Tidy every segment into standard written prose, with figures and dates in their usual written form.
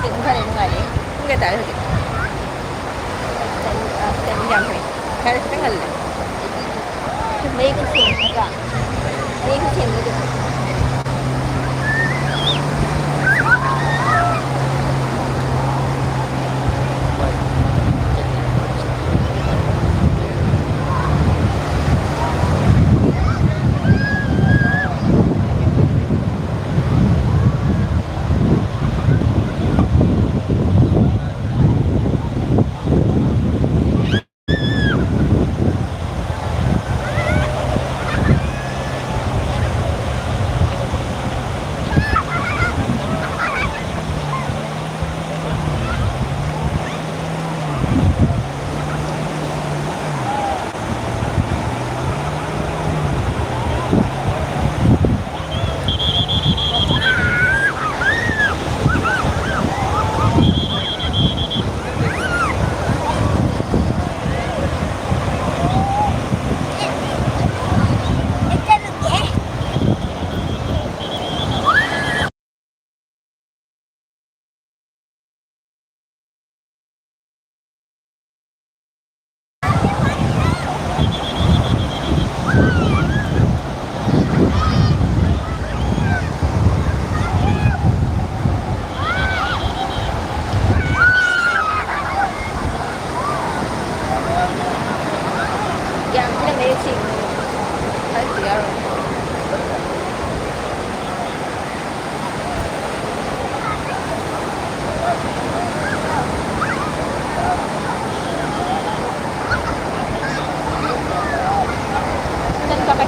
hujik khare nungai nge tar hujik ten jam hai khare khitang hal mấy cái xiềng cả mấy cái xiềng được yang kita mấy cái xiềng thấy gì đâu chân qua bạch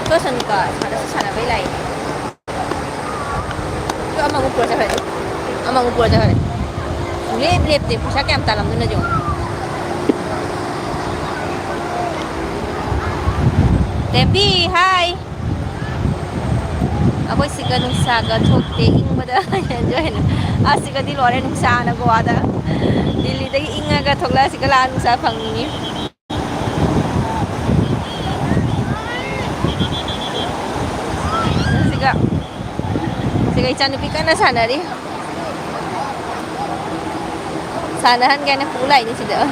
그렇으니까 잘해서 với lại cứ 엄마 못 보자 그래 엄마 못 보자 그래 랩 poshak em ta làm nữa rồi Debbie hi ako'y siga nung saga thokte ingmada enjoy na siga di lore nung sa na goa da dili dagi inga ga thokla siga la nung sa phangni Sige, ican nupi ka na sana rin. Sanahan kaya na kulay ni sila.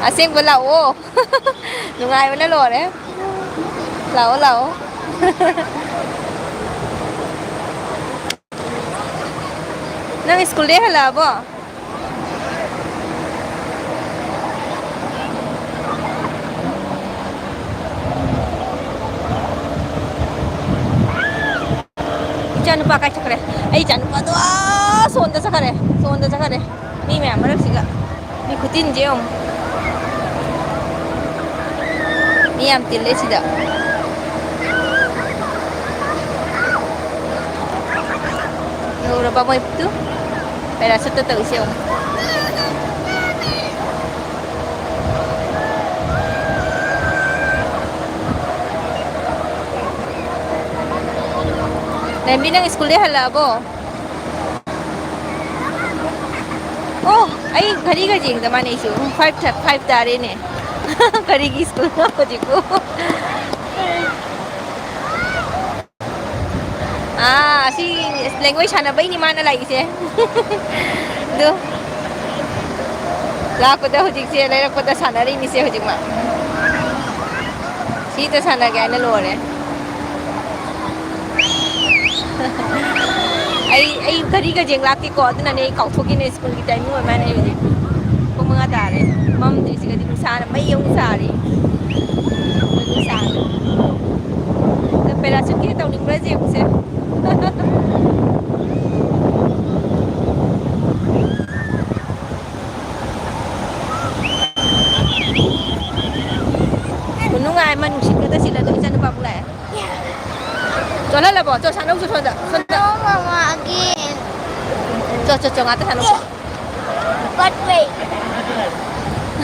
Asing ba lao? Nungay mo na lore. Lao. Nang school day hala ba? Jangan lupa kacak deh. Jangan lupa tuh. Sonda cakar deh. Nih memang sih gak. Ikutin jom. Nih am tile sih dah. Udah apa mau itu? Pada satu tahu sih om. Nembi nang school dia hala bo. Oh, ai घड़ी का जिंग दमाने issue 5 तारे ने घड़ी की school ना हो जिको si language hana ba ni mana lagi se do la ko da hojik se la ko da sana ri ni se hojik ma si ta sana ga na lo re ai घड़ी का जिंग लाती को अदना ने cow थोकी ने school की time में मैंने ये को मंगा तारे मम जैसे कदी सारा मैं यूं सारी सारा तो पहला चुकी तो निकल जे उसे nungai man usik kata sila to isan pa pula cho lên là bỏ cho sang đâu cho thôi đó mama again cho ngắt sang đâu but wait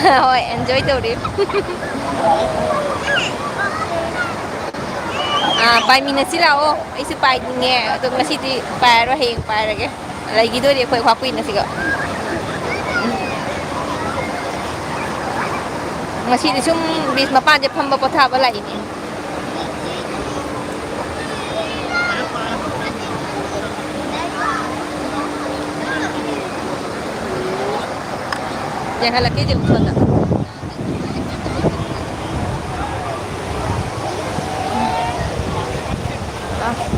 rồi enjoy tàu đi ꯄꯥꯏꯃꯤꯟꯅꯁꯤ ꯂꯥꯛꯑꯣ ꯑꯩꯁꯨ ꯄꯥꯏꯅꯤꯡꯉꯦ ꯑꯗꯣ ꯉꯁꯤꯗꯤ ꯄꯥꯏꯔꯔꯣꯏ ꯍꯌꯦꯡ ꯄꯥꯏꯔꯒꯦ ꯂꯩꯈꯤꯗꯣꯏꯗꯤ ꯑꯩꯈꯣꯏ ꯈ꯭ꯋꯥ ꯀꯨꯏꯅꯁꯤꯒ ꯉꯁꯤꯗꯤ ꯁꯨꯝ ꯕꯤꯁ ꯃꯄꯥꯟꯁꯦ ꯐꯝꯕ ꯄꯣꯊꯥꯕ ꯂꯥꯛꯏꯅꯦ ꯌꯦꯡꯍꯜꯂꯛꯀꯦ ꯌꯦꯡꯉꯨ ꯁꯣꯟꯗ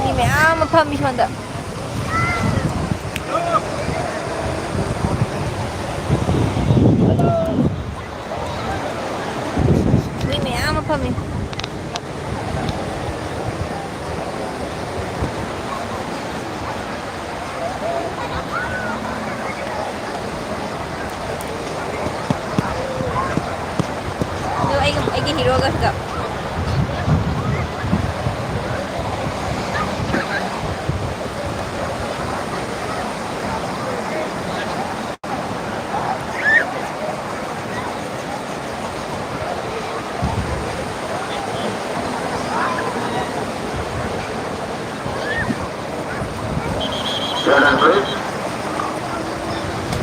ꯃꯤ ꯃꯌꯥꯝ ꯑꯃ ꯐꯝꯃꯤ ꯁꯣꯟꯗ ꯃꯤ ꯃꯌꯥꯝ ꯑꯃ ꯐꯝꯃꯤ ꯑꯗꯣ ꯑꯩꯒꯤ ꯍꯤꯔꯣꯒ ꯁꯤꯗ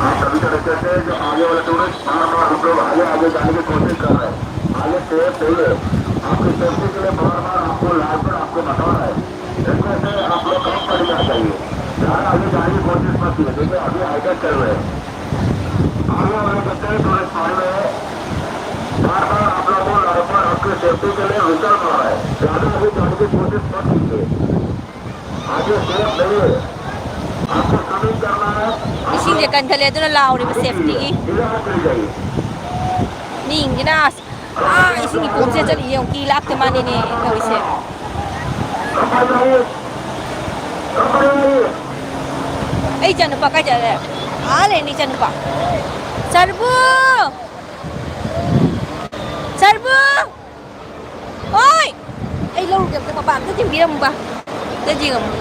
आप सभी तरीके से जो आगे वाले टूरिस्ट बार बार हम लोग आगे आगे जाने की कोशिश कर रहे हैं आगे सेफ सही है आपकी सेफ्टी के लिए बार बार आपको लाइव पर आपको बता रहा है इसमें से आप लोग कम तरीका चाहिए ज़्यादा आगे जाने की कोशिश मत कीजिए देखिए अभी हाइटेक कर रहे हैं आगे वाले कहते हैं टूरिस्ट मार रहे हैं बार बार आप लोगों को लाइव पर आपकी सेफ्टी के लिए विचल पड़ रहा है ज़्यादा आगे जाने की कोशिश मत कीजिए आगे सेफ नहीं है आपको कमिंग करना है ꯏꯁꯤꯡꯁꯦ ꯀꯟꯈꯠꯂꯦ ꯑꯗꯨꯅ ꯂꯥꯎꯔꯤꯕ ꯁꯦꯐꯇꯤꯒꯤ ꯃꯤꯁꯤꯅ ꯏꯁꯤꯡꯒꯤ ꯄꯣꯝꯁꯦ ꯆꯠꯂꯤ ꯌꯦꯡꯉꯨ ꯀꯤ ꯂꯥꯛꯇ ꯃꯥꯅꯤꯅꯦ ꯇꯧꯔꯤꯁꯦ ꯑꯩ ꯏꯆꯥꯅꯨꯄꯥ ꯀꯥꯏ ꯆꯠꯂꯦ ꯂꯩꯔꯅꯤ ꯏꯆꯥꯅꯨꯄꯥ ꯁꯔꯕꯨ ꯁꯔꯕꯨ ꯍꯣꯏ ꯑꯩ ꯂꯧꯔꯨꯒꯦ ꯑꯝꯇ ꯃꯄꯥ ꯑꯝꯇ ꯊꯤꯟꯕꯤꯔꯝꯃꯨꯕ ꯑꯝꯇ ꯌꯦꯡꯉꯝꯃꯨ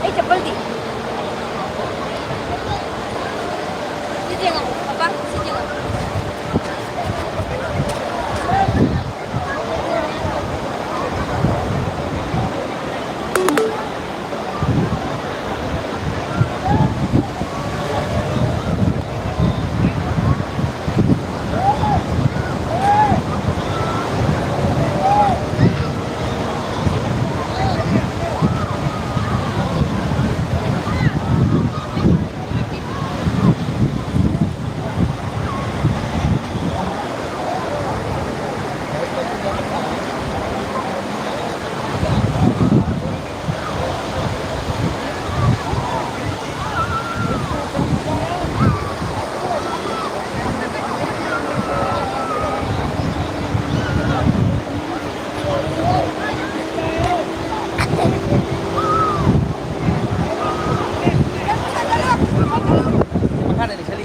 ꯑꯩ ꯆꯄꯜꯗꯤ ꯁꯤ ꯌꯦꯡꯉꯝꯃꯨ ꯃꯄꯥ ꯁꯤ ꯌꯦꯡꯉꯝꯃꯨ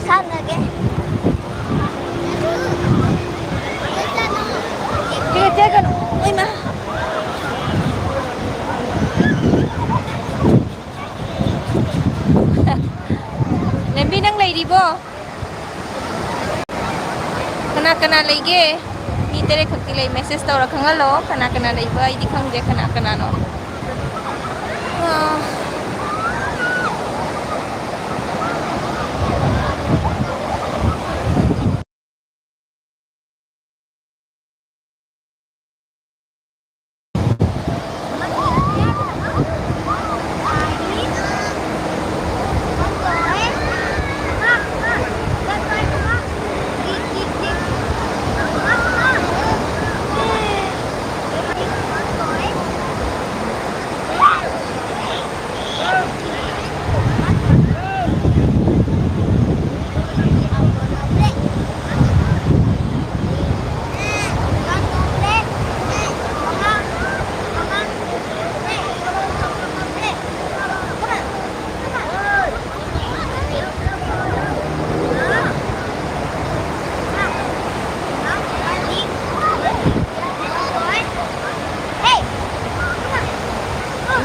ꯁꯥꯟꯅꯒꯦ ꯆꯦꯛꯀꯅꯨ ꯏꯃꯥ ꯂꯝꯕꯤ ꯅꯪ ꯂꯩꯔꯤꯕꯣ ꯀꯅꯥ ꯀꯅꯥ ꯂꯩꯒꯦ ꯃꯤ ꯇꯔꯦꯠ ꯈꯛꯇꯤ ꯂꯩ ꯃꯦꯁꯦꯖ ꯇꯧꯔ ꯈꯪꯍꯜꯂꯣ ꯀꯅꯥ ꯀꯅꯥ ꯂꯩꯕ ꯑꯩꯗꯤ ꯈꯪꯗꯦ ꯀꯅꯥ ꯀꯅꯥꯅꯣ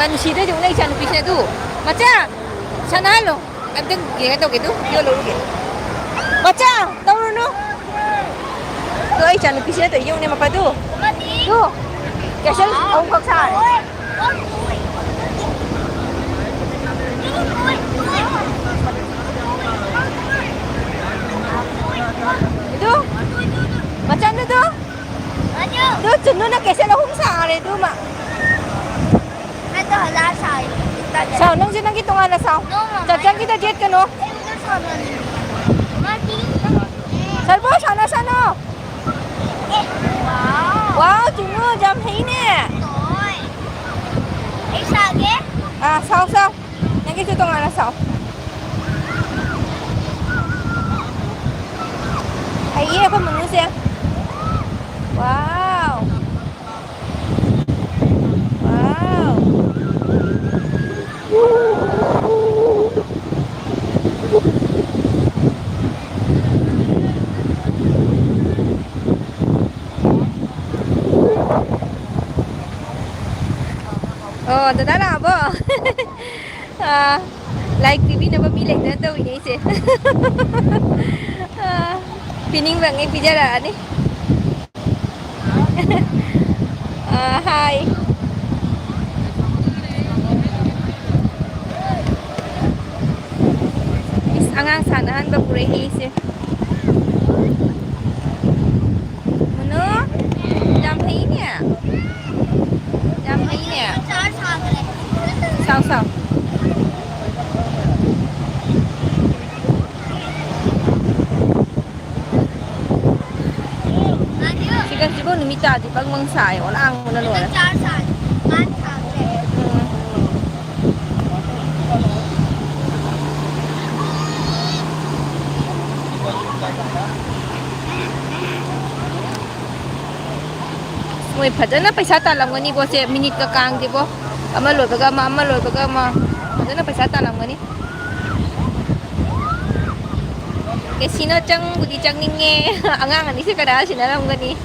ꯃꯅꯨꯡꯁꯤꯗ ꯌꯦꯡꯉꯨ ꯏꯆꯥ ꯅꯨꯄꯤꯁꯤꯅ ꯑꯗꯨ ꯃꯆꯥ ꯁꯥꯟꯅꯍꯜꯂꯣ ꯑꯝꯇꯪ ꯌꯦꯡꯉ ꯇꯧꯒꯦ ꯑꯗꯨ ꯌꯣ ꯂꯧꯔꯨꯒꯦ ꯃꯆꯥ ꯇꯧꯔꯨꯅꯨ ꯑꯗꯣ ꯑꯩ ꯏꯆꯥ ꯅꯨꯄꯤꯁꯤꯅ ꯇꯧ ꯌꯦꯡꯉꯨꯅꯦ ꯃꯄꯥꯗꯨ Castle ông khắc xa này. Itu macam mana tu? Tu cenderung nak castle ông xa này tu mà. Sao nang sinang kita nga na sao? Cacang kita jet kan no? Salbo sana sana. Wow, chungu jam thấy nè. À sao sao? Nang kita tu nga na sao? Hay ye apa manusia? Wow. Wow. Oh, đó là bố. Like TV na ba bilik na to ini sih. Pining bang bicara ni. Hi. Is angang sanahan ba pure sih. Mana? Jam ini ya. Jam ini ya. Sao sao? Sigan siguro numita di pag mangsay wala ang muna lola. Mui phadana paisa talam gani bo se minute ka kang di bo. Ama loi baga ma phadana paisa talam gani. Sino chang budi chang ninge angang ani se kada sinaram gani.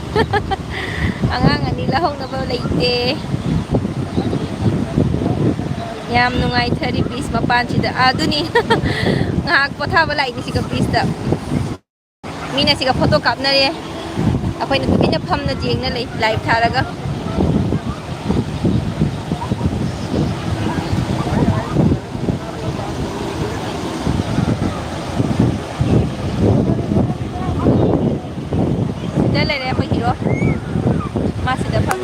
Angang ani lahong na ba leite. Yam nungai 30 piece mapan sida aduni. Ngak pothaba lai ni siga piece da. Mina siga photo kap na re. Akoy na tubig na pham na jing na live tharaga. Masih dapat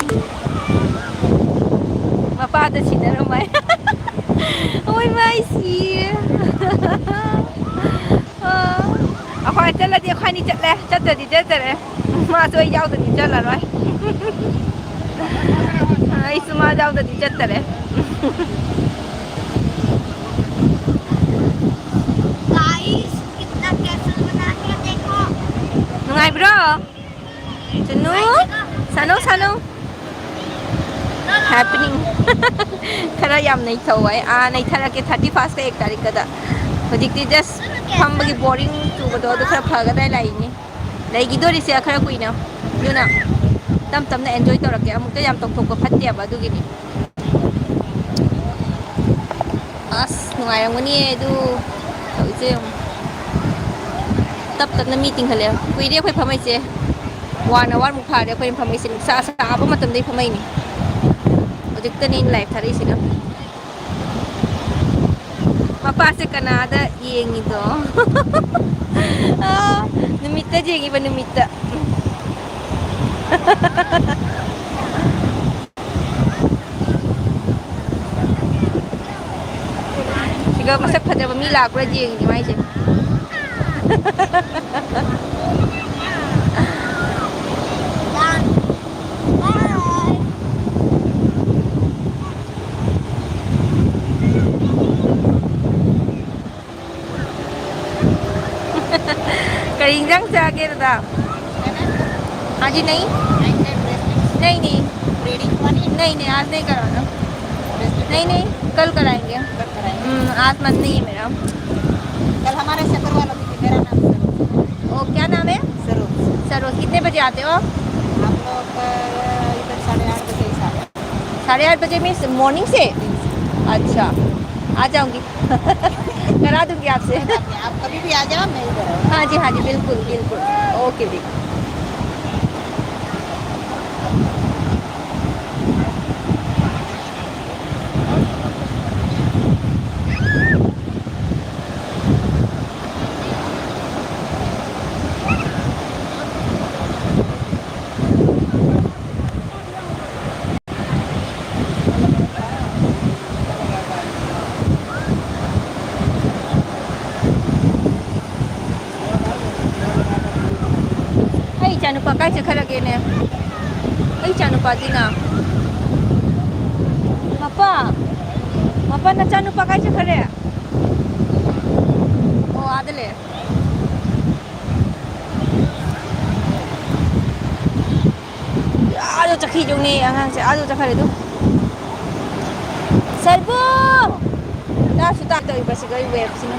Bapak ada sini ramai. Ôi mai xì. Ako ay chala di ako ni chala. Chala di chala. Ma tôi giao từ đi chala rồi. Ai suma giao từ đi chala rồi. Guys, kita castle बना के देखो. Nungai bro. Cunu. Sano. Happening. Kara yam nahi thawai. Nahi thara ke 31st ka 1 तारीख ka da. Hojikti just pham bagi boring tu bado do khara phaga dai lai ni. Lai gi dori se khara kuina. Yuna. Tam na enjoy torak ke amuk ta yam tok ko phatte ba du gi ni. As nungai ang ni du. Thau je. Tap na meeting khale. Kui ri khoi phamai che. Wan hour muk phare khoi phamai sin sa ba matam dei phamai ni. Hojikta ni live thari sina. Mapa se Canada yengi do. Numita jengi ba numita. Siga masak phajaba mi lak ra jengi ni mai che. करीं जंग से आगे रहा हाँ जी नहीं नहीं आज नहीं करवाना नहीं कल कराएंगे आज मन नहीं है मेरा कल हमारे शक्कर वालों की मेरा नाम सरोज। ओ क्या नाम है सरोज कितने बजे आते हो हम लोग इधर 8:30 बजे ही 8:30 बजे में मॉर्निंग से अच्छा आ जाऊंगी करा दूंगी आपसे आप कभी भी आ जाओ मैं इधर हूँ। हाँ जी बिल्कुल okay ji ichanupa kai chakharage ne ai ichanupa dina mapa nachanupa kai chakhare oh adale ado chakhi jongni angang se ado chakhare du Sarbu da suta to ibasi gai web sini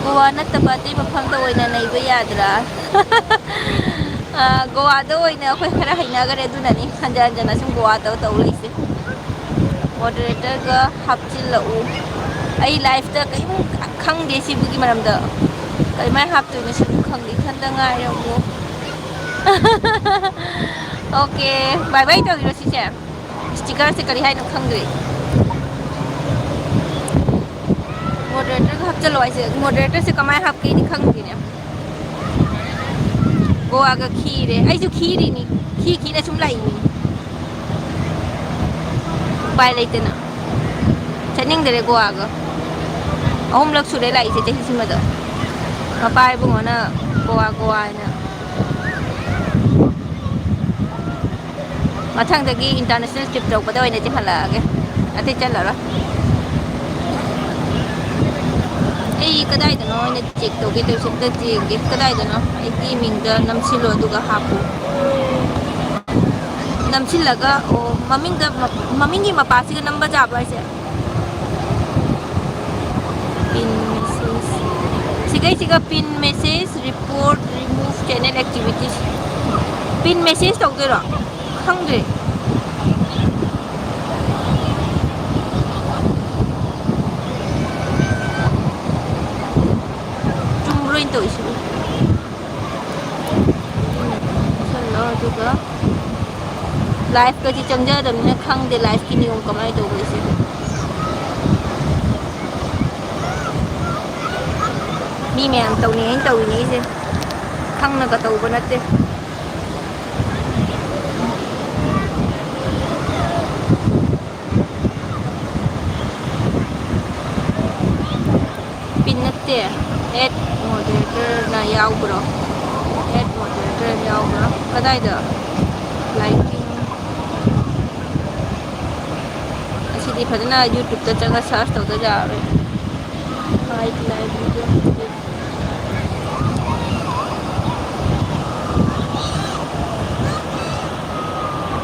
Goa nattaba dei mafamda oina naiba yadra Goa da oina akhoi khara hainagare adunani hanja hanja sum Goa da taw leise moderator ga hapchil u ai live da kai khangde sibugi maramda kai mai haptu ni sibu khangdi thanda ngai ramu okay bye bye to ro si se sticker se kari hai no khangde moderator ka hapchalo ai se moderator se kamai hapki ni khangdi ne Goa ga khire ai ju khiri ni khi na sum lai ni pai leite na chaning dere Goa ga ahum lak sure lai se tehi sima da mapai bungo na Goa na mathang dagi international trip tok pada oina che khala ge ate chalala ei kadai da no oina check to ge to sip da check ge kadai da no ai ki ming da nam silo du ga hapu nam silaga o maming gi mapasi ga number ja ba se pin message siga pin message report remove channel activities pin message tok de ro khangde chumroin to isu salo juga live ka chi changja dam ne khangde live ki niyom kamai to bai se mi mem tau ni se khang na ka tau ba natte pin natte add moderator na yaw bro add moderator yaw bro kadai da liking asidi phadana YouTube ta changa search to da ja re live video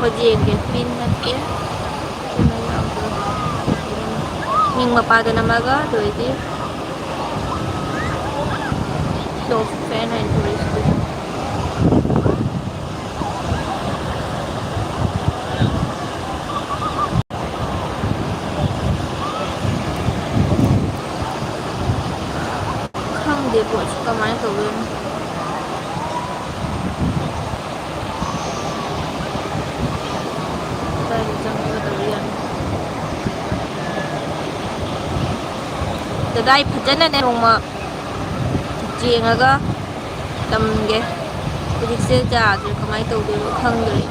Pojenge pin natte na yaw bro ning mapada namaga doidi so fan and tourist khangde bo kamai to wen tai jang to yan dadai phajana ne roma jengaga tamge hujikse jaadre kamai tawdero khangdre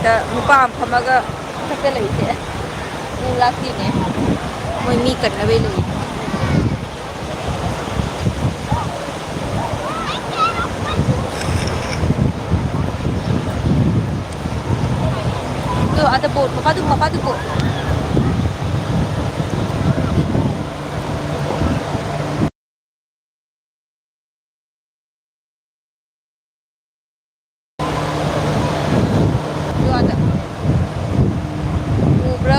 ꯃꯊꯛꯇ ꯅꯨꯄꯥ ꯑꯃ ꯐꯝꯃꯒ ꯃꯊꯛꯇ ꯂꯩꯁꯦ ꯎ ꯂꯥꯛꯇꯤꯅꯦ ꯃꯣꯏ ꯃꯤ ꯀꯟꯅꯕꯩ ꯂꯩ tuh ada boat maka tuh boat tuh ada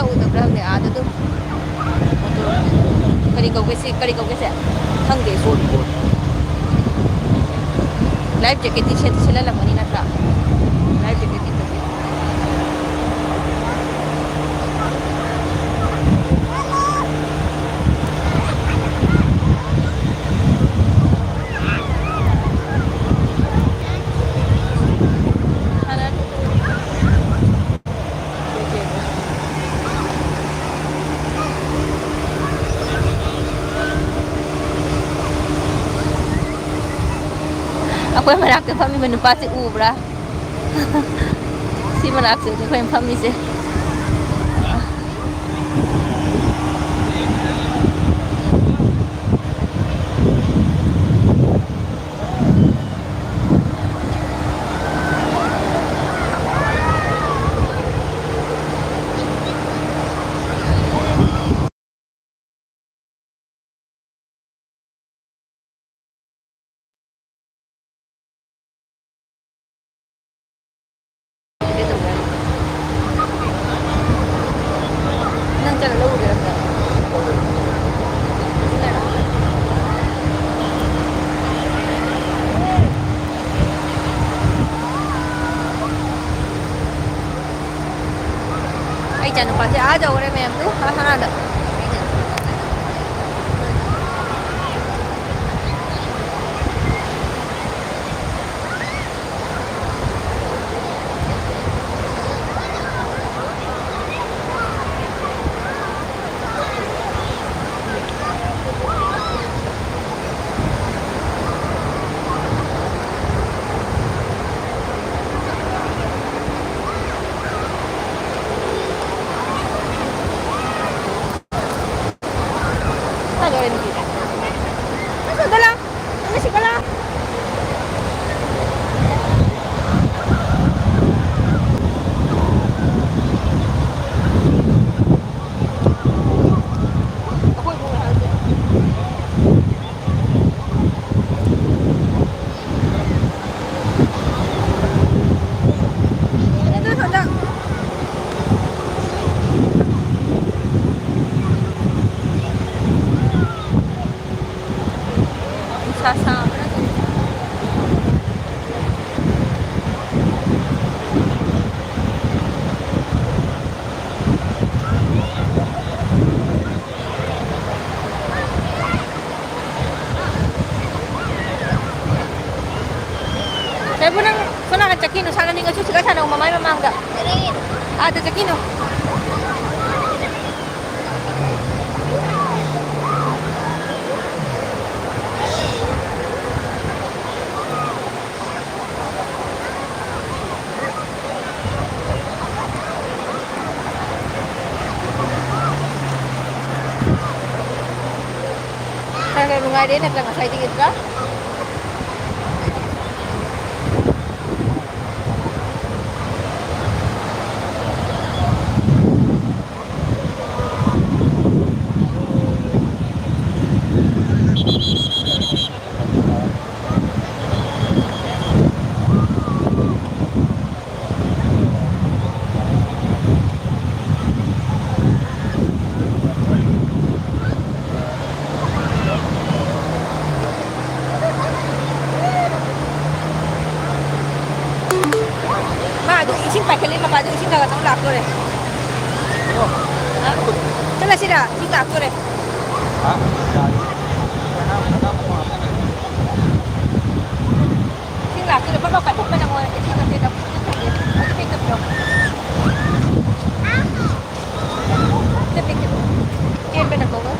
udah berapa ya ada tuh motor kari kau sih hang deh boat life jacket di sila lang manina sa life jacket dito ako yung malaki kami manupa si Ubra si malaki ako yung kami siya ay dyan pa siya aja ore mem tuh sana ada sasama saya pun nang cekin sana ning susu ka sana mamay mamangga ada cekin Kaya lungai din naglang asay tingit ka ising pakai lima baju ising kagak tahu laku deh. Oh, celah sih dah, ising laku deh. Ising laku deh, bapak kat mana mau ising nanti dah ada pick up dong. Ada pick up. Kian benar kau?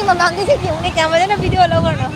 mamaangin si Kim ni camera na video lo no.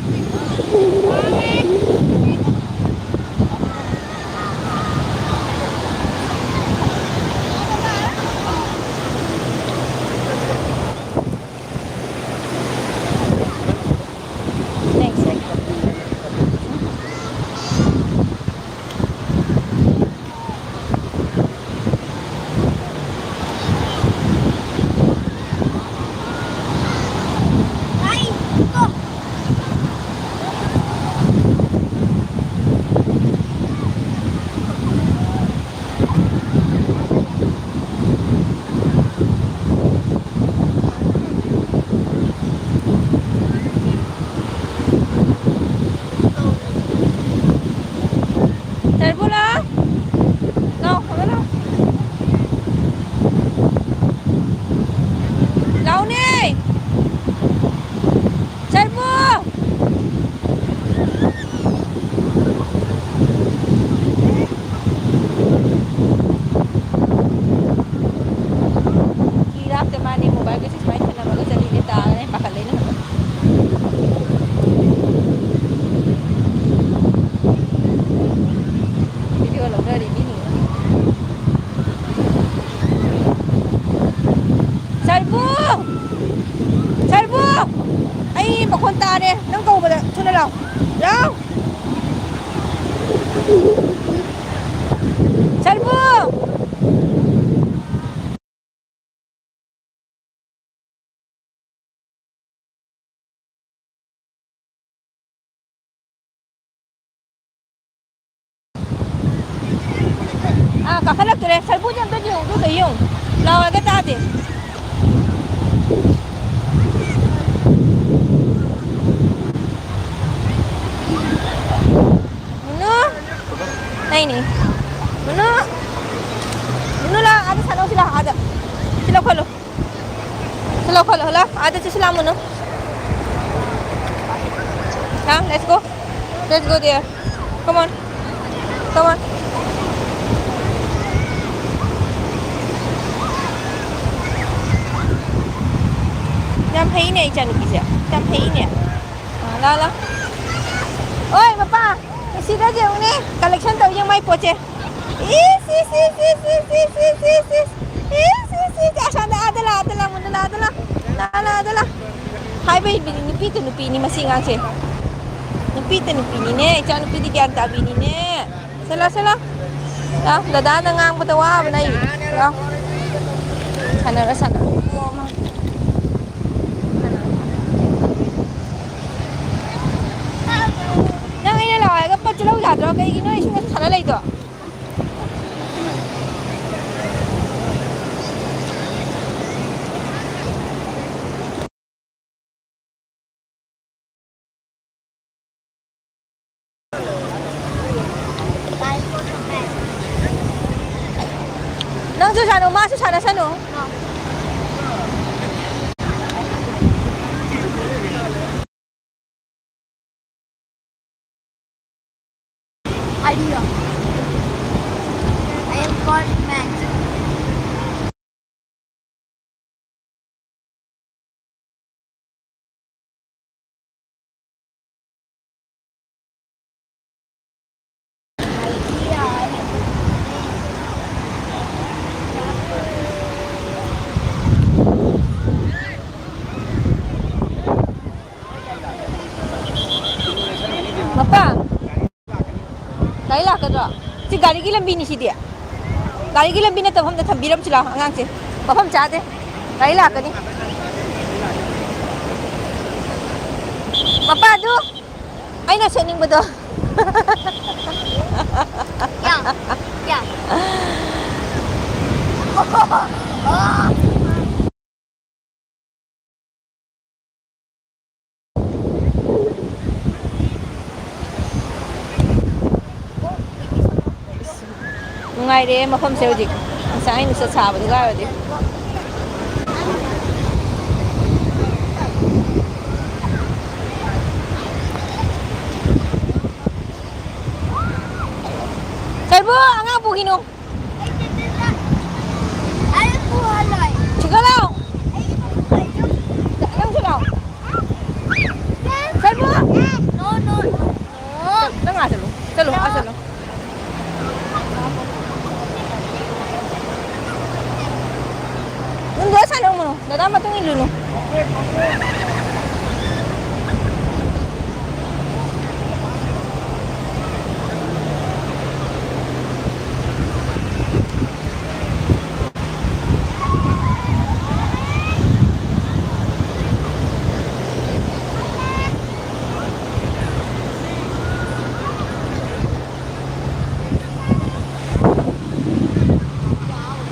Kakalak dire, salbo niyan doon yung, doon yung. Lawa agad ate. Ano? Ay ni. Ano? Ano lang, ada sana sila, ada. Sila kalo. Sila kalo, hala. Ada sila mo no. Ha, let's go. Let's go there. Come on. Come on. Chăm thấy nè, chăm cái gì? Chăm thấy nè. Lo lo. Ôi, papa, cái gì đó vậy nè? Collection tao yang mai poche. Is. Ada lah. Hai bay nupi ni masih ngang sih. Nupi ni nè, jangan nupi di kian tabi ni nè. Salah. Dah, dah ngang betawa benai. Dah. Sana. Chứ lâu giả rồi cái nó chúng ta thằng lấy được. Nang susah no, mas susah nasa no. Idea. I am called Max. Papa. Gari lah ke tak? Si gari ki lambi ni si dia. Gari ki lambi na tab hum da thambiram chila angang se. Mafam cha de. Gari lah ke ni. Papa tu. Ai na sening betul. Ya. Ngay đi mà không sale gì. Sáng anh sợ xả vào cái rồi đi. Serbu, angang po ginong. Ay, buhalay. Sige lang. Angang siya lang. Lulu.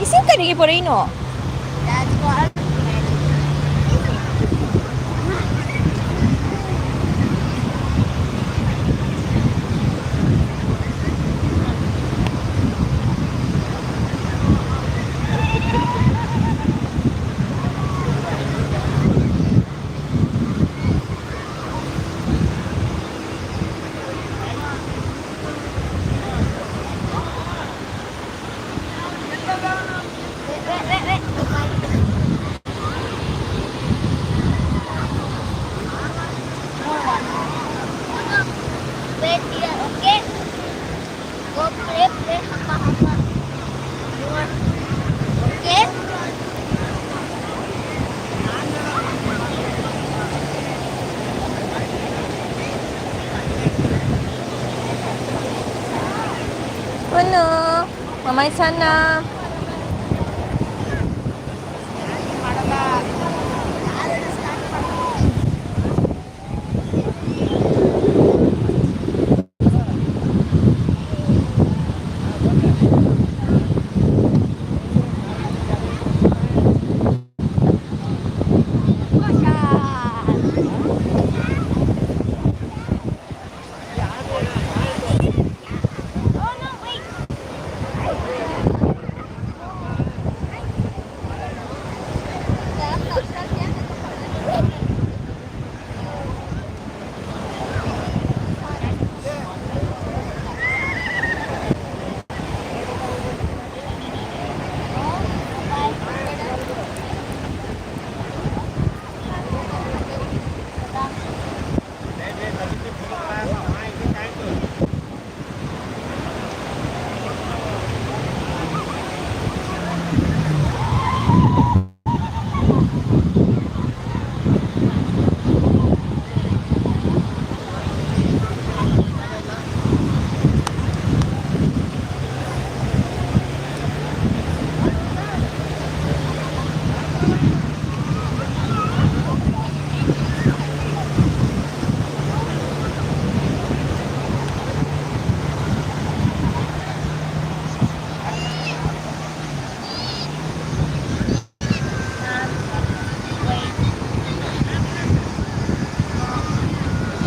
Isin ka rin por ahí no. That's what. Wait here, okay? Go play hapa. Okay? Ano? Mamay sana. Oh no, wait.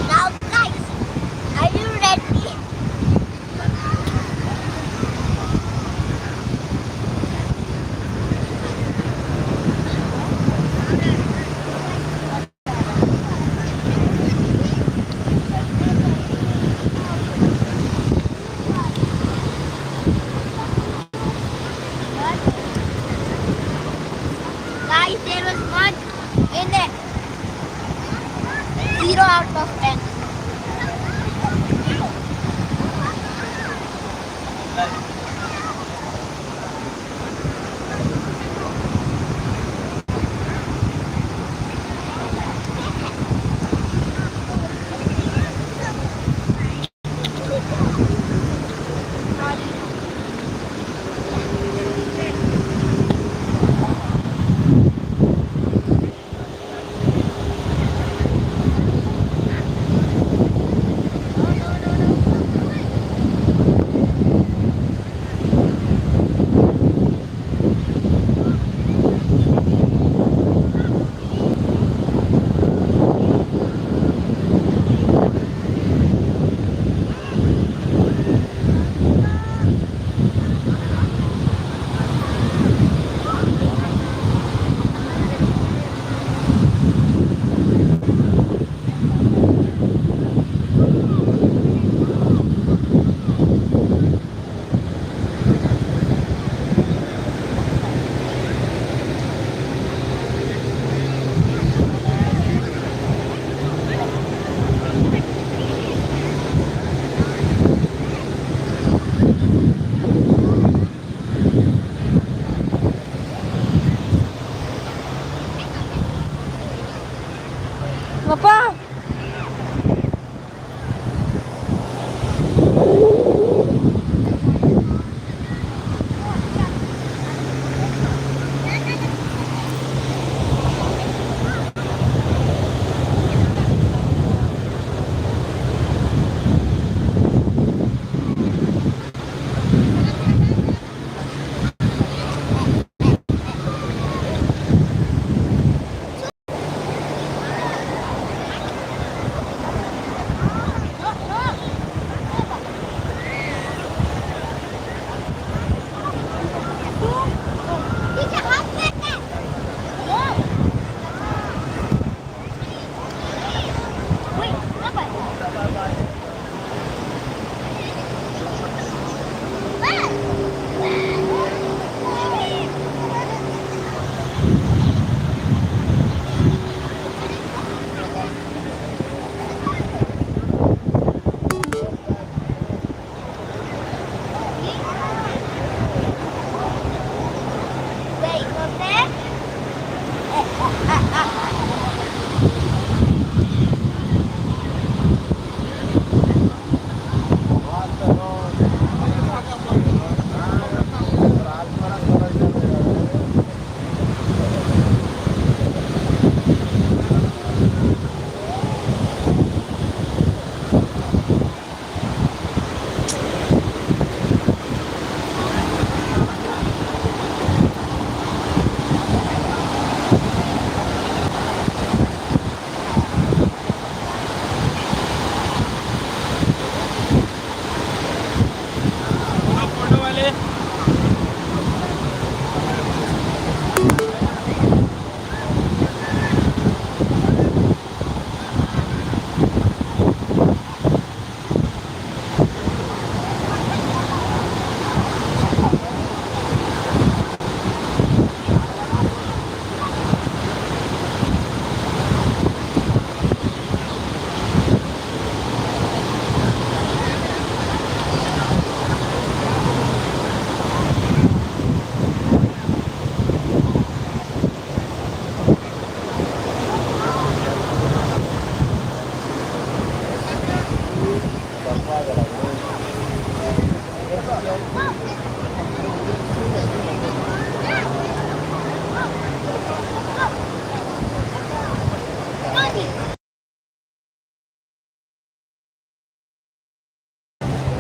Now, guys, are you ready? Guys, there was one in it. 0 out of 10.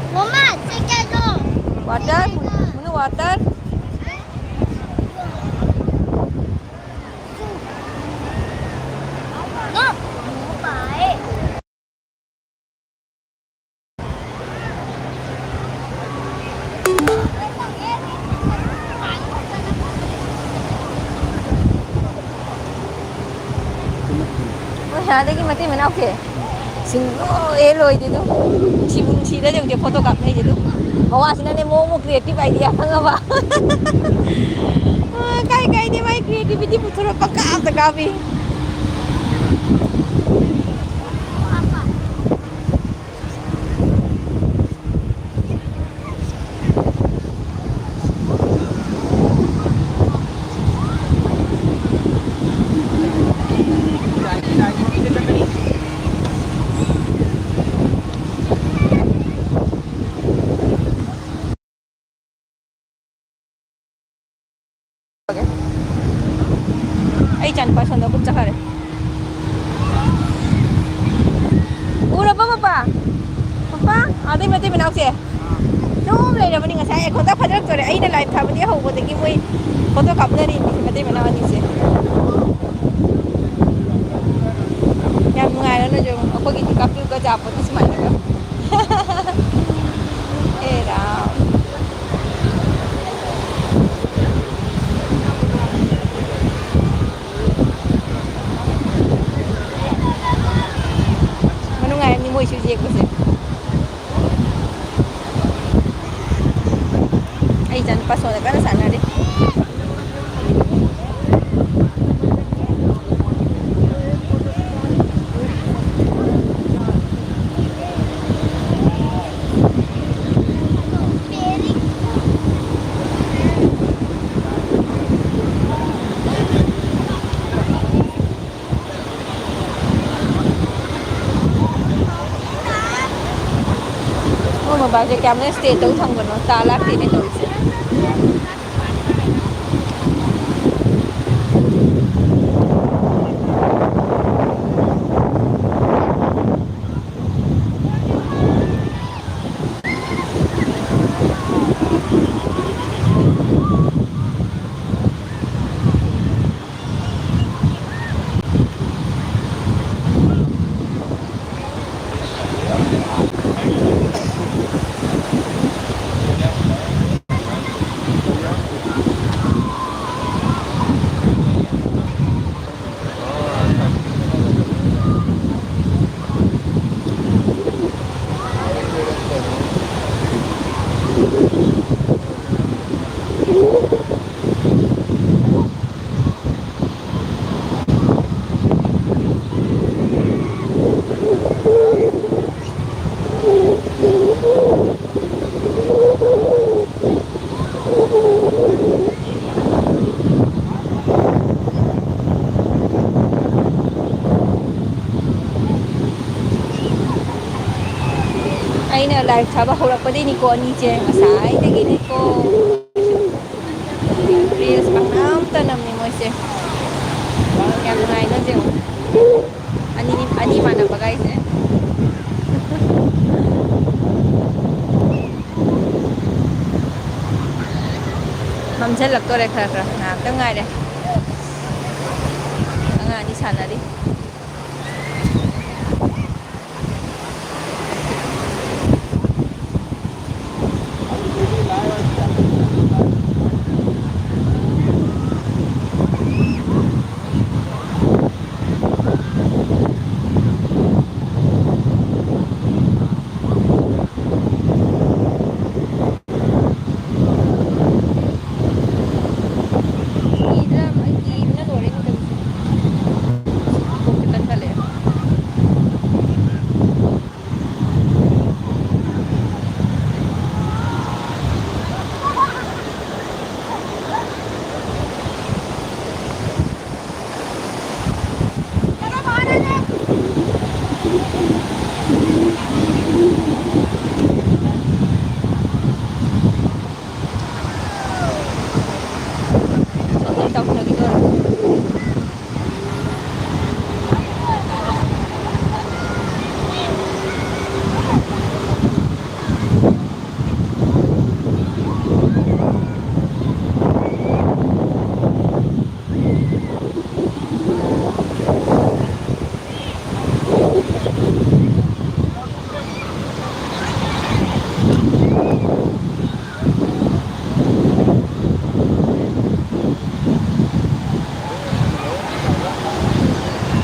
Mama, second door. Water? Mana water? No. Baik. Adagi mati mana oke. Singgo elo itu tu. Cibung cira je foto kap ni je tu. Bawa sini ni mau kreatif idea apa? Kai ni mai creativity putra pakak tak kami. Ay, chan pa sondo kung tsaka rin. Ura pa, papa? Papa? Ate, mati, manaw siya. Noong lay naman nga saya, kung dapat rin to rin, ay na live tama niya, huwag mo mo photo kap na rin, mati, manaw niya siya. Yan mga ano na dyan, ako gitikap yung kajapot, mas man na. Eh, raw. Ni mo isuji ko siya. Ay, dyan pa. So, nagkana sana rin. Bagay kami stay daw thang gano talak din ito isa. ꯁꯥꯕ ꯍꯧꯔꯛꯄꯗꯩꯅꯤꯀꯣ ꯑꯅꯤꯁꯦ ꯉꯁꯥꯏꯗꯒꯤꯅꯤꯀꯣ reels ꯄꯪꯅꯝꯇ ꯅꯝꯃꯤ ꯃꯣꯏꯁꯦ ꯌꯥꯝ ꯅꯨꯡꯉꯥꯏꯅꯁꯦ ꯑꯅꯤ ꯃꯥꯟꯅꯕꯒꯥꯏꯁꯦ ꯃꯝꯁꯤꯜꯂꯛꯇꯣꯔꯦ ꯈꯔ ꯈꯔ ꯉꯥꯏꯍꯥꯛꯇꯪ ꯉꯥꯏꯔꯦ ꯑꯉꯥꯡ ꯑꯅꯤ ꯁꯥꯟꯅꯔꯤ ꯀꯤꯕꯅ ꯂꯣꯏꯔꯦ ꯇꯧꯔꯤꯁꯦ ꯀꯣꯛꯁꯦ ꯀꯟꯈꯠꯂꯛꯑꯦ ꯁꯣꯝꯗꯩ ꯇꯧꯊꯈꯤꯗꯣꯔꯦ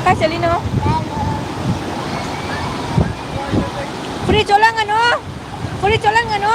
ꯀꯥꯏ ꯆꯠꯂꯤꯅꯣ ꯐꯨꯔꯤꯠ ꯆꯣꯠꯍꯟꯒꯅꯨ ꯐꯨꯔꯤꯠ ꯆꯣꯠꯍꯟꯒꯅꯨ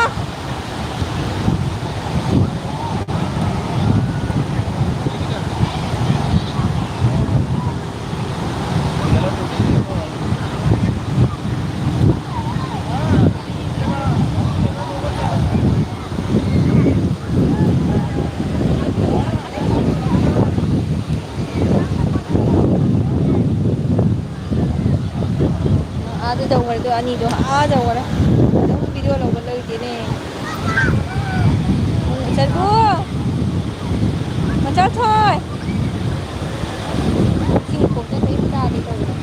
ꯑꯥꯗ ꯇꯧꯈ꯭ꯔꯦꯗꯣ ꯑꯅꯤꯗꯣ ꯇꯧꯈ꯭ꯔꯦ ꯑꯗꯨꯝ ꯚꯤꯗꯤꯑꯣ ꯂꯧꯕ ꯂꯩꯇꯦꯅꯦ ꯆꯔꯕꯨ ꯃꯆꯥꯊꯣꯏ ꯁꯤ ꯃꯈꯣꯛꯁꯦ ꯀꯔꯤꯝ ꯇꯥꯗꯦ ꯇꯧꯔꯤꯁꯦ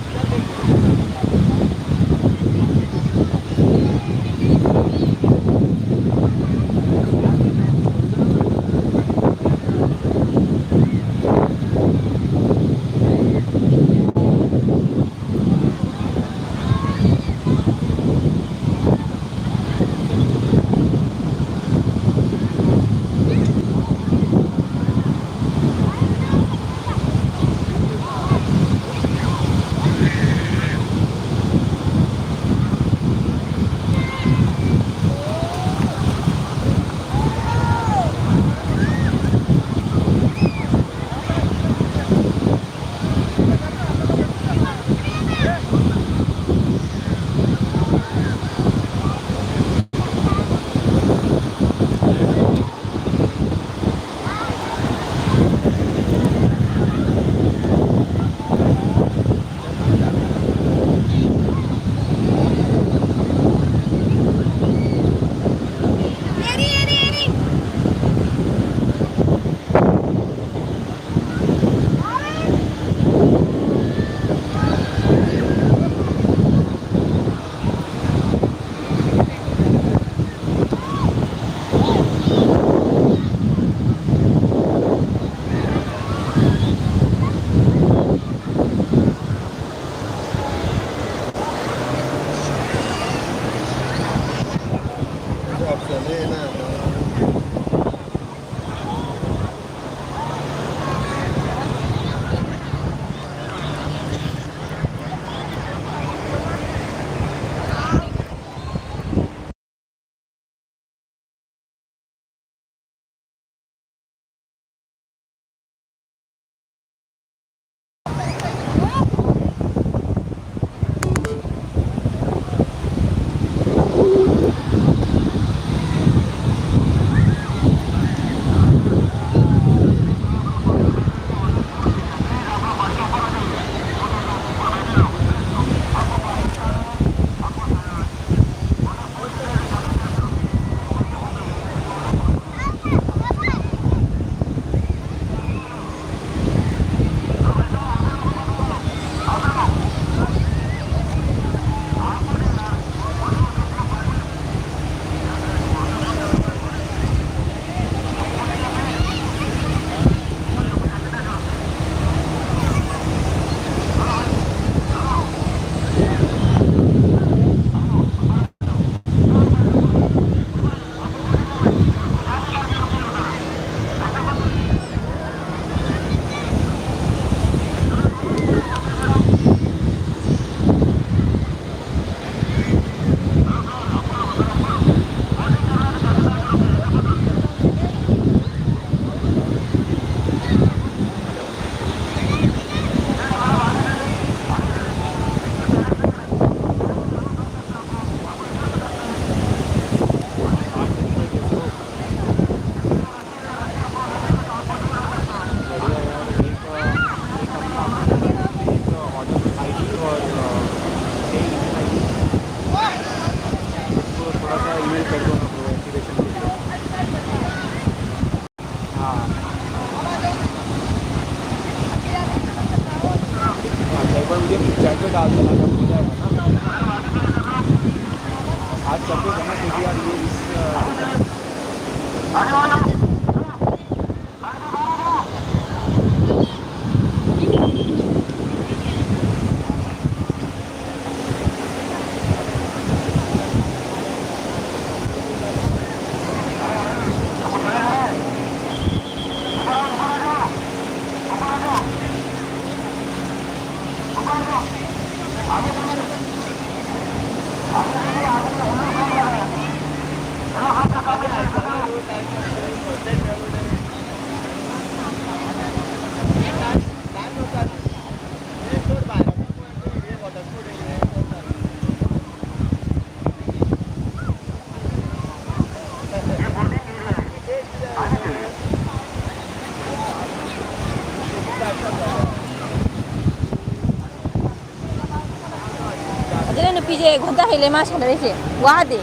ꯑꯗꯨꯅ ꯅꯨꯄꯤꯁꯦ ꯒꯣꯟꯇꯥ ꯍꯩꯂꯦ ꯃꯥ ꯁꯥꯟꯅꯔꯤꯁꯦ ꯋꯥꯗꯦ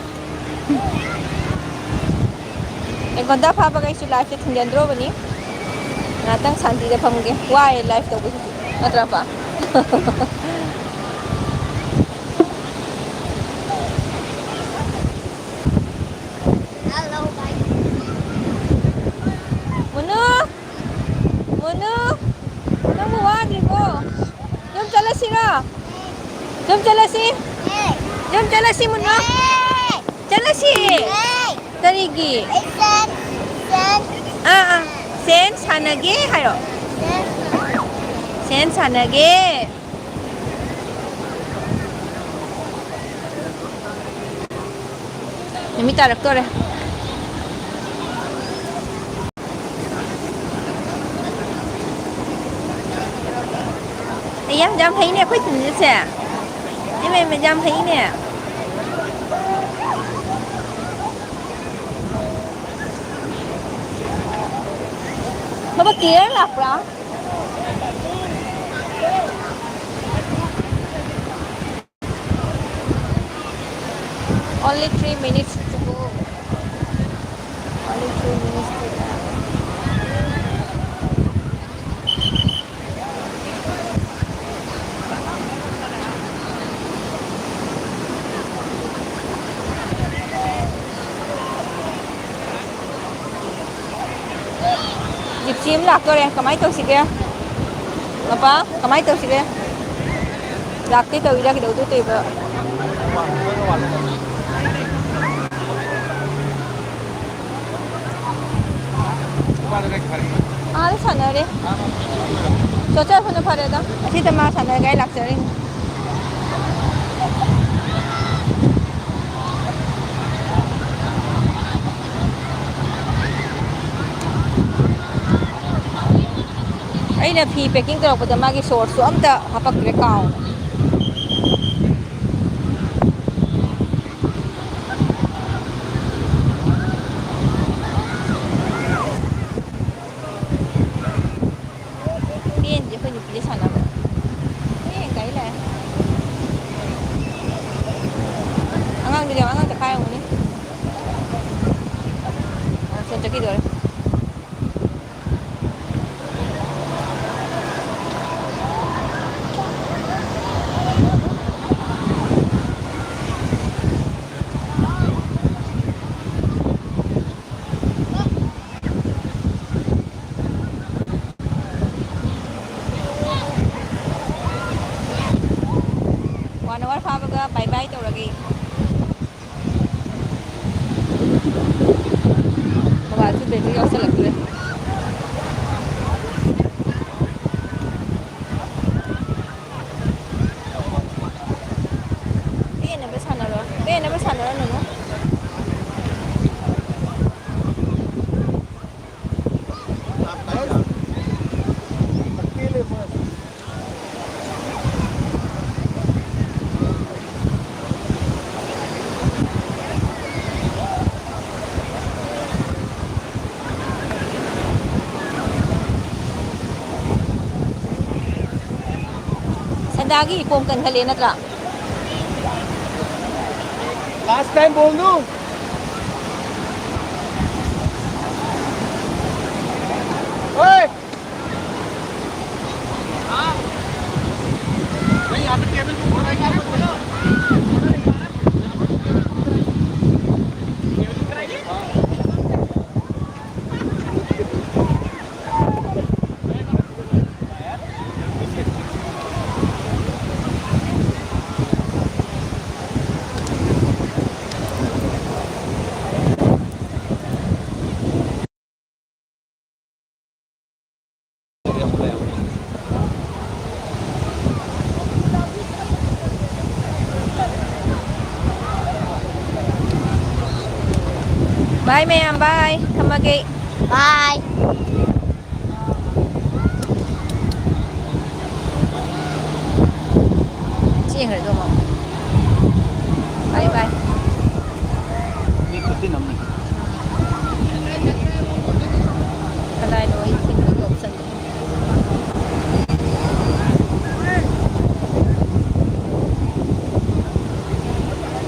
ꯒꯣꯟꯇꯥ ꯐꯥꯕꯒ ꯑꯩꯁꯨ ꯂꯥꯏꯐꯁꯦ ꯊꯤꯡꯖꯤꯟꯗ꯭ꯔꯣꯕꯅꯤ ꯉꯥꯛꯇꯪ ꯁꯥꯟꯇꯤꯗ ꯐꯝꯒꯦ ꯋꯥꯏꯑꯦ ꯂꯥꯏꯐ ꯇꯧꯕꯁꯤꯁꯨ ꯅꯠꯇ꯭ꯔꯄꯥ Hello, bye. ꯃꯨꯅꯨ ꯃꯨꯅꯨ ꯅꯪꯕꯨ ꯋꯥꯗ꯭ꯔꯤꯕꯣ ꯌꯨꯝ ꯆꯠꯂꯁꯤꯔꯣ ꯌꯨꯝ ꯆꯠꯂꯁꯤ Hey, ꯌꯨꯝ ꯆꯠꯂꯁꯤ ꯃꯨꯅꯨ hey, ꯆꯠꯂꯁꯤ hey. ꯀꯔꯤꯒꯤ Sen. ꯑꯥ ꯁꯦꯟ ꯁꯥꯟꯅꯒꯦ ꯍꯥꯏꯔꯣ ꯁꯦꯟ ꯁꯥꯟꯅꯒꯦ ꯅꯨꯃꯤꯠ ꯇꯥꯔꯛꯇꯣꯔꯦ ꯑꯩ ꯌꯥꯝ ꯐꯩꯅꯦ ꯑꯩꯈꯣꯏ ꯇꯤꯝꯁꯦ ꯏꯃꯩ ꯌꯥꯝ ꯐꯩꯅꯦ ꯕꯥꯕꯥ ꯀꯤꯌꯔ ꯂꯥꯛꯄ꯭ꯔꯥ only 3 minutes to go only 3 minutes to go 집시 ꯑꯃ ꯂꯥꯛꯇꯣꯔꯦ ꯀꯃꯥꯏꯅ ꯇꯧꯁꯤꯒꯦ ꯃꯄꯥ ꯀꯃꯥꯏꯅ ꯇꯧꯁꯤꯒꯦ ꯂꯥꯛꯇꯦ ꯇꯧꯏꯔꯥ ꯀꯩꯗꯧꯗꯣꯏ ꯇꯧꯏꯕ ꯑꯥꯗ ꯁꯥꯟꯅꯔꯦ ꯆꯠꯆꯔꯛꯄꯅ ꯐꯔꯦꯗ ꯑꯁꯤꯗ ꯃꯥ ꯁꯥꯟꯅꯔꯒ ꯑꯩ ꯂꯥꯛꯆꯔꯤꯅꯤ ꯑꯩꯅ ꯐꯤ ꯄꯦꯛꯀꯤꯡ ꯇꯧꯔꯛꯄꯗ ꯃꯥꯒꯤ ꯁꯣꯔꯁꯁꯨ ꯑꯝꯇ ꯍꯥꯄꯛꯇ꯭ꯔꯦ ꯀꯥꯎꯅ ꯄꯦꯟꯗꯦ ꯑꯩꯈꯣꯏ ꯅꯨꯄꯤꯁꯦ ꯁꯥꯟꯅꯕ ꯒꯥꯔꯤ ꯂꯥꯛꯑꯦ ꯑꯉꯥꯡꯗꯨꯗꯤ ꯑꯉꯥꯡ ꯆꯀꯥ ꯌꯦꯡꯉꯨꯅꯦ ꯁꯦꯟ ꯆꯠꯈꯤꯗꯣꯔꯦ ꯐꯥꯕꯒ ꯕꯥꯏ ꯕꯥꯏ ꯇꯧꯔꯒꯦ ꯃꯣꯕꯥꯏꯜꯁꯨ ꯕꯦꯇ꯭ꯔꯤ ꯌꯥꯎꯁꯜꯂꯛꯇ꯭ꯔꯦ ꯄꯦꯟꯅꯕ ꯁꯥꯟꯅꯔꯣ ꯅꯨꯅꯨ संदागी इकोम कन्हले नत्रा लास्ट टाइम बोल दूं ओए हाँ भाई यहाँ पे टेबल पे बोल रहा है बोलो Bye ma'am, bye. Come again. Bye. Chị hiểu rồi mà. Bye bye.